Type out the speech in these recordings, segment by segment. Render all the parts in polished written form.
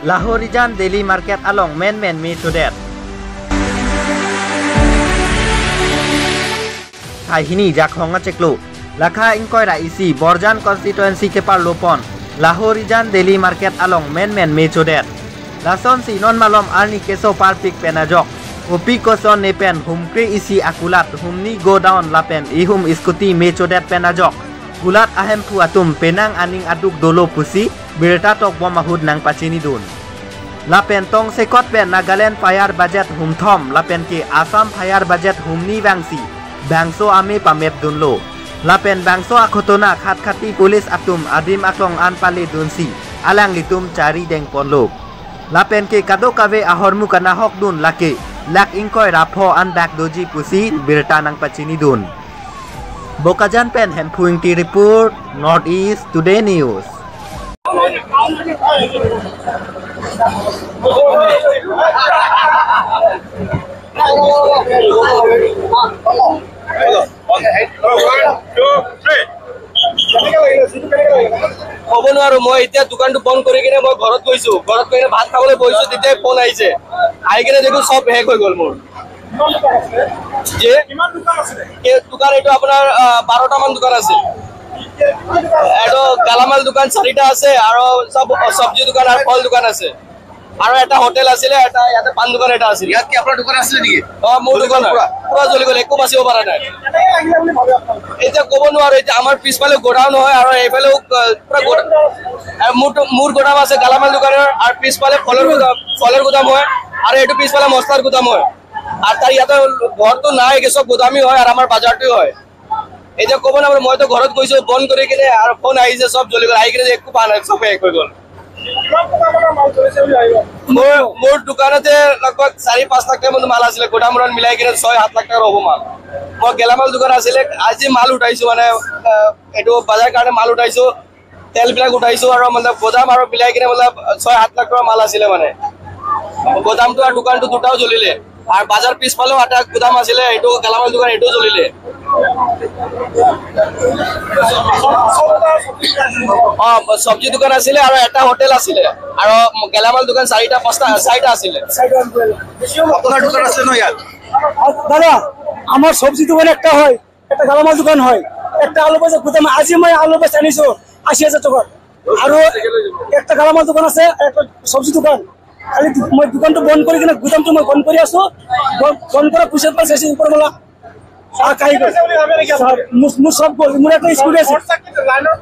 Lahorijan Daily Market along main Methodet. Hini Jakhonga Cheklu. Lakha Inkoira isi Borjan constituency ke Parlopon. Lahorijan Daily Market along main Methodet. Lason si non malom arni keso parpik penajok. Upi koson nepen humkri isi akulat humni go down lapen ihum iskuti Methodet penajok. Gulat ahem puatum penang aning aduk dolo pusi birta tok bomahud nang pacini dun. Lapen tong sekot pen Nagaland fire budget hum thom lapen ke Assam fire budget humni bangsi bangso ame pamep dunlo. Lapen bangso akhotona khat khati police atum adim aklong anpale dunsi alang litum cari deng ponlok. Lapen ke kado kave ahormu kana hok dun lake lak ingkoi rapho an dak doji pusi birta nang pacini dun. Bokajan pen Hempuing T report Northeast Today News. Open or moi এতিয়া দোকানটো বন্ধ কৰি কিনে মই ঘৰত গৈছো ঘৰত গৈ ভাত খাবলৈ বহিছো তেতিয়া ফোন আহিছে আহি কিনে দেখো সব হেক হৈ গল মোৰ যে কিমান দোকান আছে এই দোকান এটো আপোনাৰ 12টা মান দোকান আছে এটো গালামাল দোকান 4টা আছে আৰু সব সবজি দোকান আৰু ফল দোকান আছে আৰু এটা হোটেল আছিল এটা ইয়াতে পান দোকান এটা আছিল ইয়াত কি আপোনাৰ দোকান আছিল নেকি মোৰ দোকান পুৰা জ্বলি গল একো বাচিব পৰা নাই এটা ক'ব নোৱাৰো এটা আমাৰ পিছফালে গোডাউন হয় আৰু এইফালে পুৰা মোৰ গোডাউন আছে গালামাল দোকানৰ আৰু পিছফালে ফলৰ গোদাম হয় আৰু এটো পিছফালে মছলাৰ গোদাম হয় আর তার ইয়াতে ঘরটো নাই সব গোদামি হয় আর আমার বাজারটো হয় এটা ক'ব না মই তো ঘৰত গৈছো বন্ধ কৰি কিনে আর ফোন আহিছে সব জ্বলি গল আহি কিনে একো পা নাই সব এক হৈ গল মোর দোকানতে লগভগ 4-5 লাখ টাকা মাল আছিল গোদামৰন মিলাই কিনে 6-7 লাখ টাকা হ'ব মাল মই গেলামাল দোকান আছিল আজি মাল উঠাইছো মানে এটো বাজাৰ কাৰণে মাল উঠাইছো তেল বিলাক উঠাইছো আৰু মানে গোদাম আৰু মিলাই কিনে মানে 6-7 লাখ টাকা মাল আছিল মানে গোদামটো আৰু দোকানটো দুটাও জ্বলিলে আর বাজার পিছফালেও একটা গুদাম আছিল এটো গালামাল দোকান এটো জ্বলিলে সবজি দোকান আছিল আর একটা হোটেল আছিল আর গালামাল দোকান 4টা-5টা আছিল আপনার দোকান আছে না ইয়াত দাদা আমার সবজি দোকান একটা হয় একটা গালামাল দোকান হয় একটা আলু বাজার গুদাম আজি মই আলু বাজার আনিছো 80,000 টাকা আর একটা গালামাল দোকান আছে একটা সবজি দোকান খালি মই দোকানটো বন্ধ কৰি কিনে গুদামটো মই বন্ধ কৰি আছো বন্ধ কৰা পিছত পাছে আছে উপৰ বলা কাই মই সব বল মোৰ এটা স্কুটি আছে লাইনৰ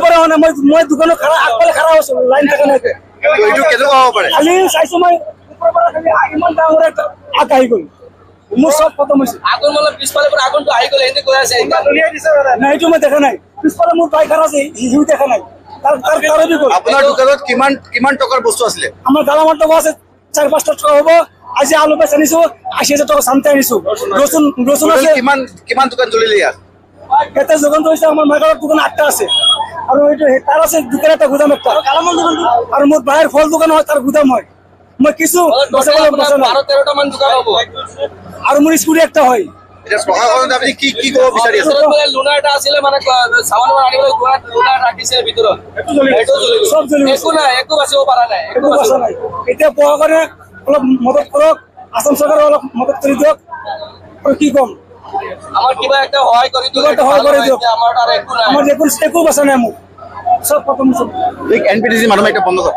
পৰা মানে মই দোকানৰ খাৰা আগফালে খাৰা আছো লাইন থাকে নাই এইটো কেনেকুৱা হ'ব পাৰে খালি চাইছো মই উপৰ পৰা খালি ইমান ডাঙৰ এটা আহি গল মোৰ সব খতম হৈছে আগুন মানে পিছফালে পৰা আগুনটো আহি গল এনে কৈ আছে নাই এইটো মই দেখা নাই পিছফালে মোৰ বাইক খাৰা আছে হিউ দেখা নাই আপনাৰ দোকানত কিমান টকাৰ বস্তু আছিল আমার গালামাল টাকা আছে 4-5 টাকা হবো আজি আলু বেচ আনিছো 80,000 টাকা সামতে আনিছো রসুন আছে কিমান দোকান জ্বলিলে ইয়াত এটা দোকান তো হইছে আমার মাগার দোকান 8টা আছে আর ওইটা তার আছে দোকান একটা গুদাম একটা গালামাল দোকান আর মোর বাইরের ফল দোকান হয় তার গুদাম হয় মই কিছু 12-13টা মান দোকান হবো আর মোর স্কুটি একটা হয় এটা প্রশাসন আপনি কি কব বিচাৰি আছে লুনা এটা আছিল মানে সামান আনিবলৈ লুনা ৰাখিছে ভিতৰত এটো সব জ্বলি একো নাই একো বাচিব পৰা নাই একো বাচিব নাই এতিয়া পোৱা কৰে অলপ মদত কৰক আসাম চৰকাৰ অলপ মদত কৰি দিয়ক আৰু কি কম আমাৰ কিবা একটা হয় কৰি দিয়ক আমার আর একো নাই আমার একো বাচা নাই মোক সব খতম এনপিটিসি মানুহ এটা বন্ধ কর